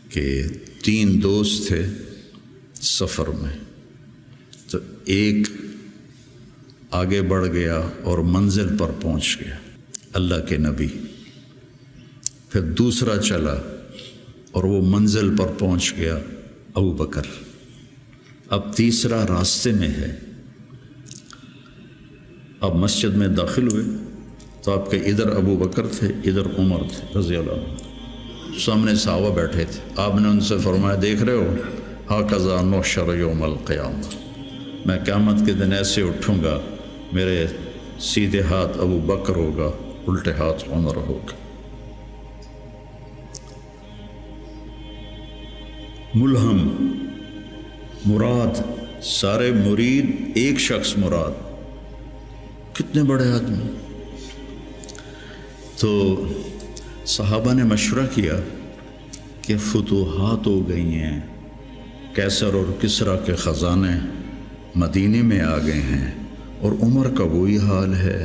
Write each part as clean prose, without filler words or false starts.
کہ 3 دوست تھے سفر میں، تو ایک آگے بڑھ گیا اور منزل پر پہنچ گیا، اللہ کے نبی۔ پھر دوسرا چلا اور وہ منزل پر پہنچ گیا، ابو بکر۔ اب تیسرا راستے میں ہے۔ اب مسجد میں داخل ہوئے تو آپ کے ادھر ابو بکر تھے، ادھر عمر تھے رضی اللہ عنہ، سامنے صحابہ بیٹھے تھے۔ آپ نے ان سے فرمایا، دیکھ رہے ہو ہاکذا نحشر یوم القیامہ، میں قیامت کے دن ایسے اٹھوں گا، میرے سیدھے ہاتھ ابو بکر ہوگا، الٹے ہاتھ عمر ہوگا۔ ملہم مراد، سارے مرید، ایک شخص مراد، کتنے بڑے آدمی۔ تو صحابہ نے مشورہ کیا کہ فتوحات ہو گئی ہیں، کیسر اور کسریٰ کے خزانے مدینے میں آ گئے ہیں، اور عمر کا وہی حال ہے،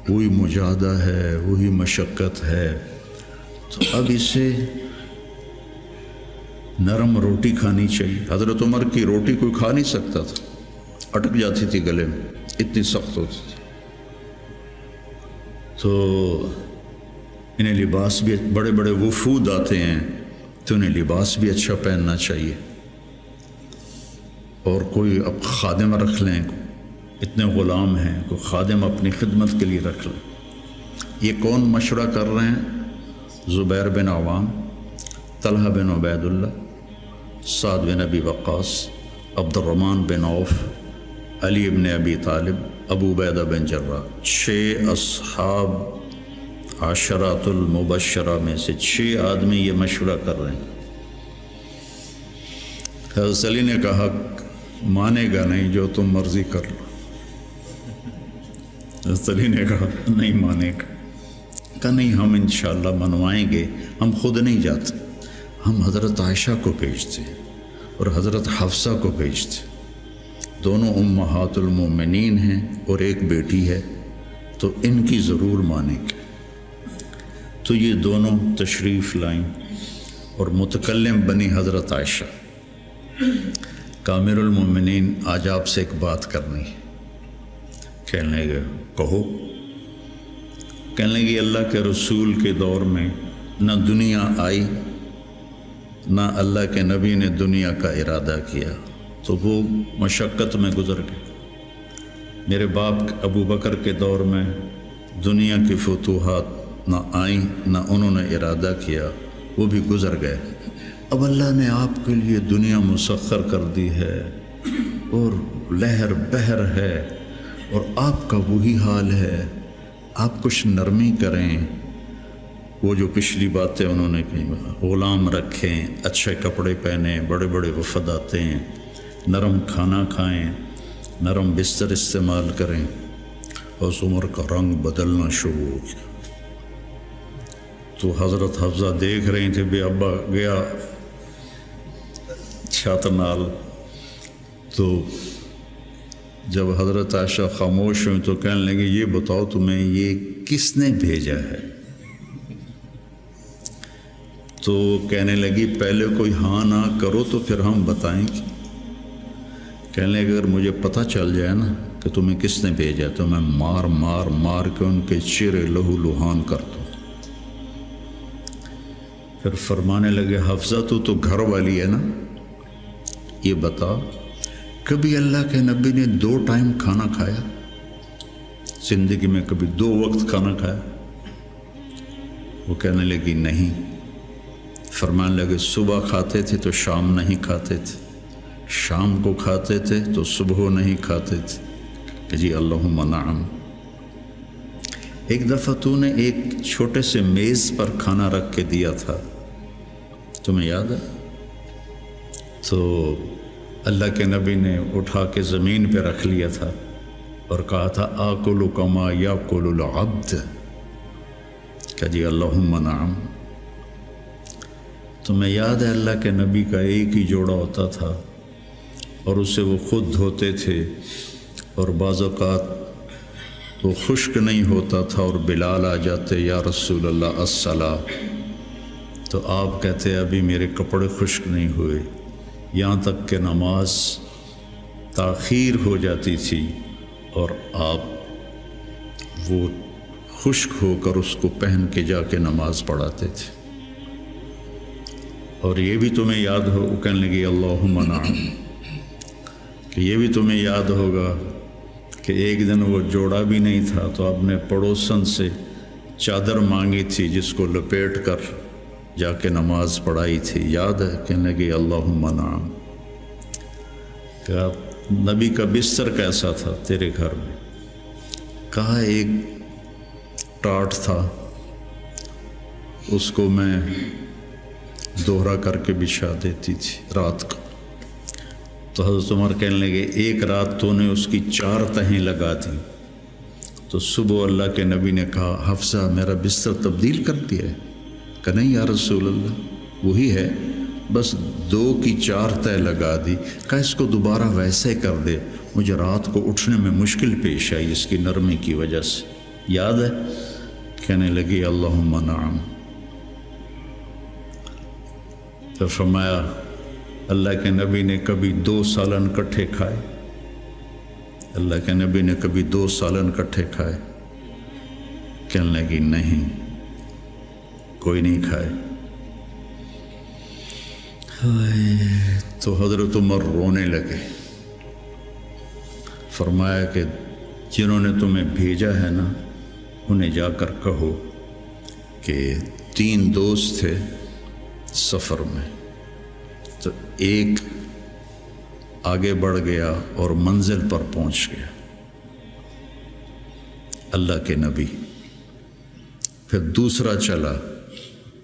وہی مجاہدہ ہے، وہی مشقت ہے، تو اب اسے نرم روٹی کھانی چاہیے۔ حضرت عمر کی روٹی کوئی کھا نہیں سکتا تھا، اٹک جاتی تھی گلے میں، اتنی سخت ہوتی تھی۔ تو انہیں لباس بھی، بڑے بڑے وفود آتے ہیں تو انہیں لباس بھی اچھا پہننا چاہیے، اور کوئی اب خادم رکھ لیں، اتنے غلام ہیں، کوئی خادم اپنی خدمت کے لیے رکھ لیں۔ یہ کون مشورہ کر رہے ہیں؟ زبیر بن عوام، طلحہ بن عبید اللہ، سعد بن ابی وقاص، عبد الرحمن بن عوف، علی بن ابی طالب، ابو عبیدہ بن جراح۔ 6 اصحاب عشرات المبشرہ میں سے 6 آدمی یہ مشورہ کر رہے ہیں۔ حضرت علی نے کہا، مانے گا نہیں، جو تم مرضی کر لو۔ حضرت علی نے کہا نہیں مانے گا، کہا نہیں، ہم انشاءاللہ منوائیں گے، ہم خود نہیں جاتے، ہم حضرت عائشہ کو بھیجتے اور حضرت حفصہ کو بھیجتے، دونوں امہات المومنین ہیں اور ایک بیٹی ہے، تو ان کی ضرور مانیں گے۔ تو یہ دونوں تشریف لائیں اور متکلم بنی حضرت عائشہ، کامر المومنین، آج آپ سے ایک بات کرنی ہے۔ کہنے لگے کہو۔ کہنے لگے اللہ کے رسول کے دور میں نہ دنیا آئی، نہ اللہ کے نبی نے دنیا کا ارادہ کیا، تو وہ مشقت میں گزر گئے۔ میرے باپ ابو بکر کے دور میں دنیا کی فتوحات نہ آئیں، نہ انہوں نے ارادہ کیا، وہ بھی گزر گئے۔ اب اللہ نے آپ کے لیے دنیا مسخر کر دی ہے، اور لہر بہر ہے، اور آپ کا وہی حال ہے۔ آپ کچھ نرمی کریں۔ وہ جو پچھلی باتیں انہوں نے کہیں، غلام رکھیں، اچھے کپڑے پہنیں، بڑے بڑے وفد آتے ہیں، نرم کھانا کھائیں، نرم بستر استعمال کریں۔ اور عمر کا رنگ بدلنا شروع ہو گیا۔ تو حضرت حفصہ دیکھ رہی تھے، بے ابا گیا چھت نال، تو جب حضرت عائشہ خاموش ہوئی تو کہنے لگے، یہ بتاؤ تمہیں یہ کس نے بھیجا ہے؟ تو کہنے لگی، پہلے کوئی ہاں نہ کرو تو پھر ہم بتائیں گے۔ کہنے لگے، اگر مجھے پتہ چل جائے نا کہ تمہیں کس نے بھیجا تو میں مار مار مار کے ان کے چہرے لہو لہان کر دوں۔ پھر فرمانے لگے، حفصہ تو گھر والی ہے نا، یہ بتا، کبھی اللہ کے نبی نے 2 ٹائم کھانا کھایا؟ زندگی میں کبھی 2 وقت کھانا کھایا؟ وہ کہنے لگی نہیں۔ فرمانے لگے، صبح کھاتے تھے تو شام نہیں کھاتے تھے، شام کو کھاتے تھے تو صبح نہیں کھاتے تھے، کہ جی اللہم نعم۔ ایک دفعہ تو نے ایک چھوٹے سے میز پر کھانا رکھ کے دیا تھا، تمہیں یاد ہے؟ تو اللہ کے نبی نے اٹھا کے زمین پہ رکھ لیا تھا اور کہا تھا، آکل کما یاکل العبد، کہ جی اللہم نعم۔ تمہیں یاد ہے اللہ کے نبی کا ایک ہی جوڑا ہوتا تھا اور اسے وہ خود دھوتے تھے، اور بعض اوقات وہ خشک نہیں ہوتا تھا اور بلال آ جاتے، یا رسول اللہ الصلاۃ، تو آپ کہتے ابھی میرے کپڑے خشک نہیں ہوئے، یہاں تک کہ نماز تاخیر ہو جاتی تھی اور آپ وہ خشک ہو کر اس کو پہن کے جا کے نماز پڑھاتے تھے۔ اور یہ بھی تمہیں یاد ہو، وہ کہنے لگی اللہم نعم، کہ یہ بھی تمہیں یاد ہوگا کہ ایک دن وہ جوڑا بھی نہیں تھا تو آپ نے پڑوسن سے چادر مانگی تھی جس کو لپیٹ کر جا کے نماز پڑھائی تھی، یاد ہے؟ کہنے لگی اللہم نعم۔ کہا نبی کا بستر کیسا تھا تیرے گھر میں؟ کہا ایک ٹاٹ تھا، اس کو میں دوہرا کر کے بچھا دیتی تھی رات کو۔ تو حضرت عمر کہنے لگے ایک رات تو نے اس کی 4 تہیں لگا دی، تو صبح اللہ کے نبی نے کہا حفصہ میرا بستر تبدیل کر دیا ہے؟ کہ نہیں یا رسول اللہ وہی ہے، بس 2 کی 4 تہ لگا دی۔ کہا اس کو دوبارہ ویسے کر دے، مجھے رات کو اٹھنے میں مشکل پیش آئی اس کی نرمی کی وجہ سے، یاد ہے؟ کہنے لگی اللہم نعم۔ تو فرمایا اللہ کے نبی نے کبھی 2 سالن کٹھے کھائے؟ اللہ کے نبی نے کبھی 2 سالن کٹھے کھائے؟ کہنے لگی نہیں، کوئی نہیں کھائے۔ تو حضرت عمر رونے لگے، فرمایا کہ جنہوں نے تمہیں بھیجا ہے نا انہیں جا کر کہو کہ 3 دوست تھے سفر میں، تو ایک آگے بڑھ گیا اور منزل پر پہنچ گیا اللہ کے نبی، پھر دوسرا چلا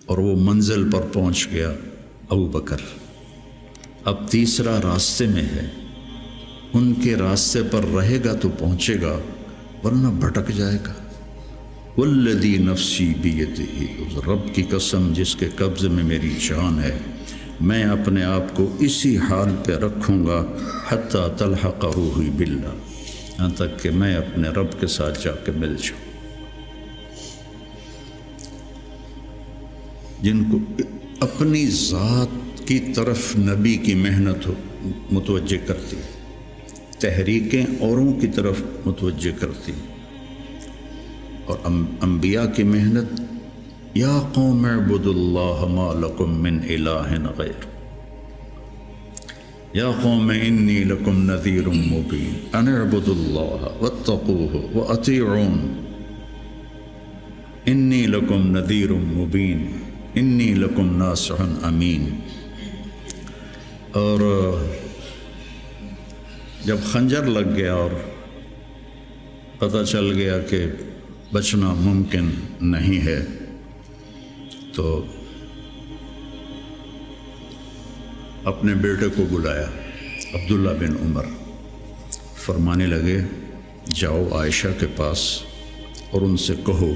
اور وہ منزل پر پہنچ گیا ابو بکر، اب تیسرا راستے میں ہے، ان کے راستے پر رہے گا تو پہنچے گا ورنہ بھٹک جائے گا۔ والذی نفسی بیدہ، اس رب کی قسم جس کے قبضے میں میری جان ہے، میں اپنے آپ کو اسی حال پہ رکھوں گا حتی تلحق روحی باللہ، یہاں تک کہ میں اپنے رب کے ساتھ جا کے مل جاؤں۔ جن کو اپنی ذات کی طرف نبی کی محنت متوجہ کرتی، تحریکیں اوروں کی طرف متوجہ کرتی، اور انبیاء کی محنت یا قوم اعبدوا اللہ ما لکم من الہ غیر، یا قوم انی لکم نذیر مبین ان اعبدوا اللہ واتقوہ واطیعون انی لکم نذیر مبین انی لکم ناصح امین۔ اور جب خنجر لگ گیا اور پتہ چل گیا کہ بچنا ممکن نہیں ہے، تو اپنے بیٹے کو بلایا عبداللہ بن عمر، فرمانے لگے جاؤ عائشہ کے پاس اور ان سے کہو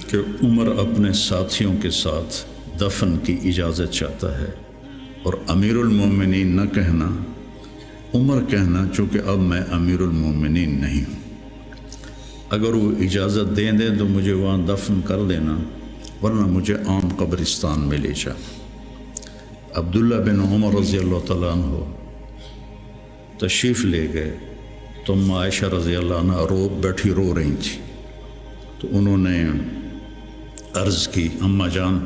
کہ عمر اپنے ساتھیوں کے ساتھ دفن کی اجازت چاہتا ہے، اور امیر المومنین نہ کہنا، عمر کہنا، چونکہ اب میں امیر المومنین نہیں ہوں۔ اگر وہ اجازت دیں تو مجھے وہاں دفن کر دینا، ورنہ مجھے عام قبرستان میں لے جا۔ عبداللہ بن عمر رضی اللہ تعالیٰ عنہ تشریف لے گئے تو عائشہ رضی اللہ عنہ بیٹھی رو رہی تھی، تو انہوں نے عرض کی اماں جان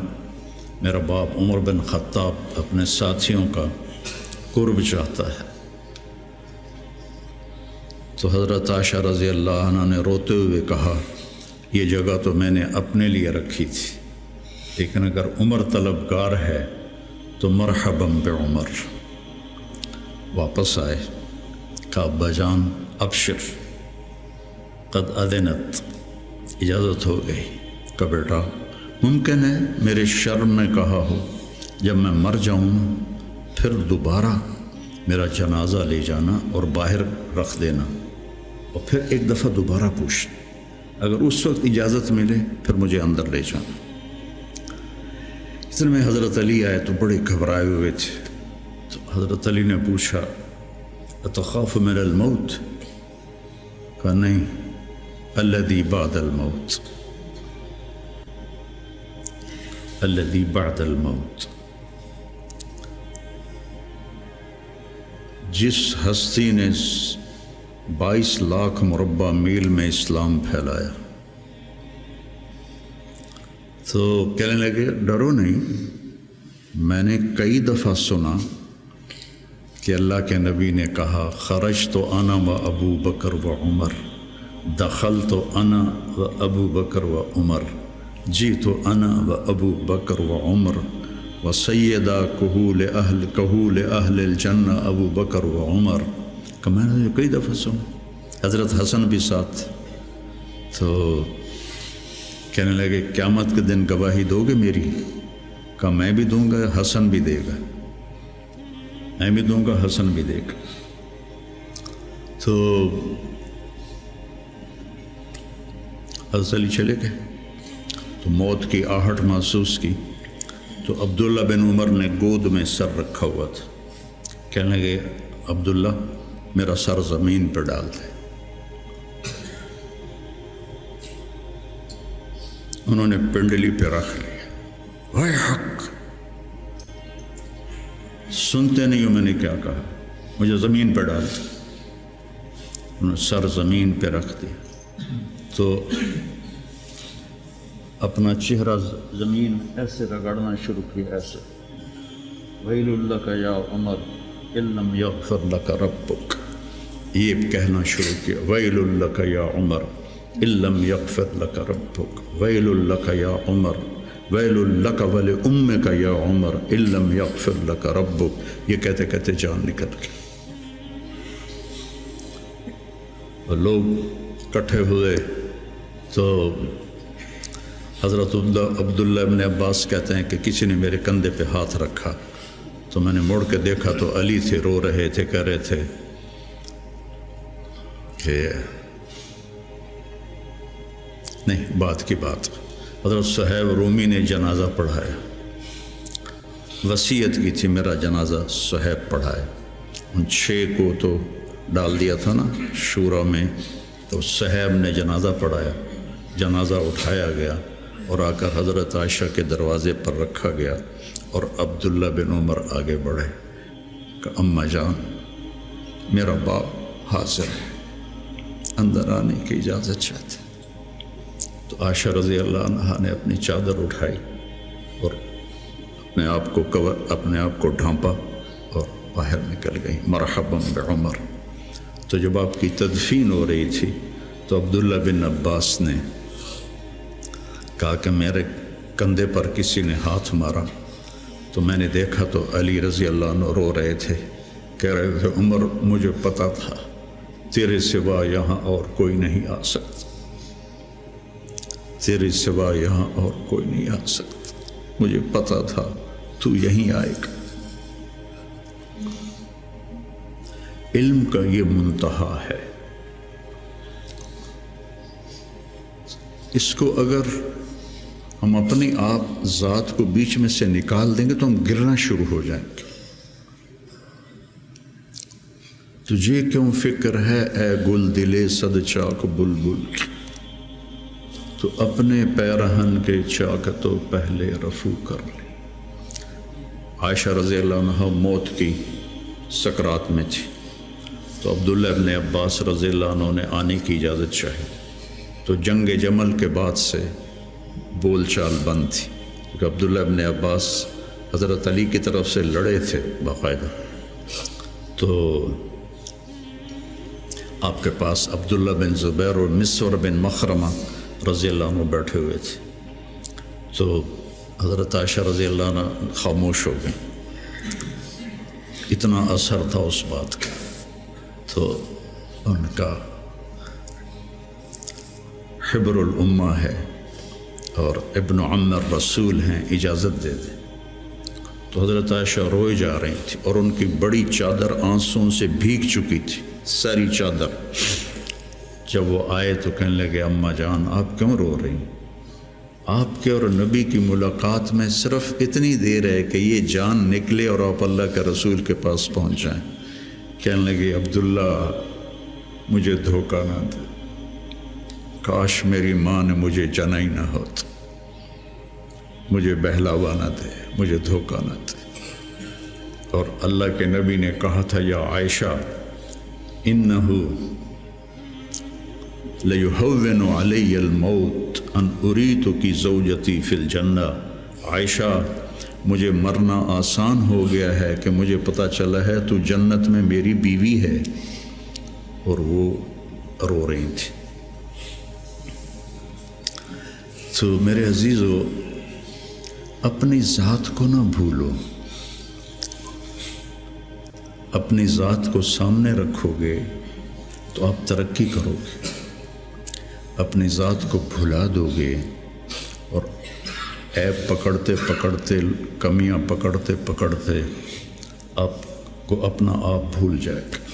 میرا باپ عمر بن خطاب اپنے ساتھیوں کا قرب چاہتا ہے۔ تو حضرت عائشہ رضی اللہ عنہ نے روتے ہوئے کہا یہ جگہ تو میں نے اپنے لیے رکھی تھی، لیکن اگر عمر طلبگار ہے تو مرحباً بعمر۔ واپس آئے، کہا ابا جان ابشر قد اذنت، اجازت ہو گئی۔ کہ بیٹا ممکن ہے میرے شرم میں کہا ہو، جب میں مر جاؤں پھر دوبارہ میرا جنازہ لے جانا اور باہر رکھ دینا، اور پھر ایک دفعہ دوبارہ پوچھنا، اگر اس وقت اجازت ملے پھر مجھے اندر لے جانا۔ اس میں حضرت علی آئے تو بڑے گھبرائے ہوئے تھے، تو حضرت علی نے پوچھا اتخاف من الموت؟ کہا نہیں، الذی بعد الموت۔ الذی بعد الموت، جس ہستی نے 22 لاکھ مربع میل میں اسلام پھیلایا، تو کہنے لگے ڈرو نہیں، میں نے کئی دفعہ سنا کہ اللہ کے نبی نے کہا خرج تو انا و ابو بکر و عمر، دخل تو انا و ابو بکر و عمر، جی تو انا و ابو بکر و عمر و سیدہ کہول اہل الجنہ ابو بکر و عمر۔ کہ میں نے کئی دفعہ سنا، حضرت حسن بھی ساتھ، تو کہنے لگے قیامت کے دن گواہی دو گے میری؟ کہ میں بھی دوں گا، حسن بھی دے گا، میں بھی دوں گا، حسن بھی دے گا۔ تو حضرت علی چلے گئے، تو موت کی آہٹ محسوس کی، تو عبداللہ بن عمر نے گود میں سر رکھا ہوا تھا، کہنے لگے عبداللہ میرا سر زمین پر ڈال دے۔ انہوں نے پنڈلی پہ رکھ لیا، وائے حق، سنتے نہیں ہو میں نے کیا کہا، مجھے زمین پہ ڈال دیا۔ انہوں نے سر زمین پہ رکھ دیا، تو اپنا چہرہ زمین ایسے رگڑنا شروع کیا، ایسے ویل لک یا عمر ان لم یغفر لک ربک، یہ کہنا شروع کیا، ویل لک یا عمر ان لم یغفر لک ربک، ویل لک یا عمر، ویل لک ولامک یا عمر ان لم یغفر لک ربک۔ یہ کہتے کہتے جان نکل گئی، اور لوگ اکٹھے ہوئے، تو حضرت عبداللہ ابن عباس کہتے ہیں کہ کسی نے میرے کندھے پہ ہاتھ رکھا، تو میں نے مڑ کے دیکھا تو علی تھے، رو رہے تھے، کہہ رہے تھے کہ نہیں، بات کی بات، حضرت صہیب رومی نے جنازہ پڑھایا، وصیت کی تھی میرا جنازہ صہیب پڑھائے، ان 6 کو تو ڈال دیا تھا نا شورا میں، تو صہیب نے جنازہ پڑھایا، جنازہ اٹھایا گیا اور آ کر حضرت عائشہ کے دروازے پر رکھا گیا، اور عبداللہ بن عمر آگے بڑھے کہ اماں جان میرا باپ حاضر ہے، اندر آنے کی اجازت چاہتے۔ تو عائشہ رضی اللہ عنہا نے اپنی چادر اٹھائی اور اپنے آپ کو ڈھانپا اور باہر نکل گئی، مرحبا بعمر۔ تو جب آپ کی تدفین ہو رہی تھی تو عبداللہ بن عباس نے کہا کہ میرے کندھے پر کسی نے ہاتھ مارا، تو میں نے دیکھا تو علی رضی اللہ عنہ رو رہے تھے، کہہ رہے تھے عمر مجھے پتا تھا تیرے سوا یہاں اور کوئی نہیں آ سکتا، تیرے سوا یہاں اور کوئی نہیں آ سکتا، مجھے پتا تھا تو یہیں آئے گا۔ علم کا یہ منتہا ہے، اس کو اگر ہم اپنے آپ ذات کو بیچ میں سے نکال دیں گے تو ہم گرنا شروع ہو جائیں گے۔ تجھے کیوں فکر ہے اے گل دلے صد چاک بلبل کی، تو اپنے پیرہن کے چاک تو پہلے رفو کر لے۔ عائشہ رضی اللہ عنہ موت کی سکرات میں تھی، تو عبداللہ ابن عباس رضی اللہ عنہ نے آنے کی اجازت چاہی، تو جنگ جمل کے بعد سے بول چال بند تھی، کیونکہ عبداللہ ابن عباس حضرت علی کی طرف سے لڑے تھے باقاعدہ، تو آپ کے پاس عبداللہ بن زبیر اور مسور بن مخرمہ رضی اللہ عنہ بیٹھے ہوئے تھے، تو حضرت عائشہ رضی اللہ عنہ خاموش ہو گئیں، اتنا اثر تھا اس بات کا۔ تو ان کا حبر الامہ ہے اور ابن عم الرسول ہیں، اجازت دے دیں۔ تو حضرت عائشہ روئے جا رہی تھی اور ان کی بڑی چادر آنسوں سے بھیگ چکی تھی، ساری چادر۔ جب وہ آئے تو کہنے لگے اماں جان آپ کیوں رو رہی ہیں؟ آپ کے اور نبی کی ملاقات میں صرف اتنی دیر ہے کہ یہ جان نکلے اور آپ اللہ کے رسول کے پاس پہنچ جائیں۔ کہنے لگے عبداللہ مجھے دھوکہ نہ دے، کاش میری ماں نے مجھے جنا ہی نہ ہوتا، مجھے بہلاوا نہ دے، مجھے دھوکہ نہ دے۔ اور اللہ کے نبی نے کہا تھا یا عائشہ انہ لیہون علی الموت ان اریتک زوجتی فی الجنہ، عائشہ مجھے مرنا آسان ہو گیا ہے کہ مجھے پتہ چلا ہے تو جنت میں میری بیوی ہے۔ اور وہ رو رہی تھی۔ تو میرے عزیزو، اپنی ذات کو نہ بھولو، اپنی ذات کو سامنے رکھو گے تو آپ ترقی کرو گے، اپنی ذات کو بھلا دو گے اور عیب پکڑتے پکڑتے، کمیاں پکڑتے پکڑتے آپ کو اپنا آپ بھول جائے گا۔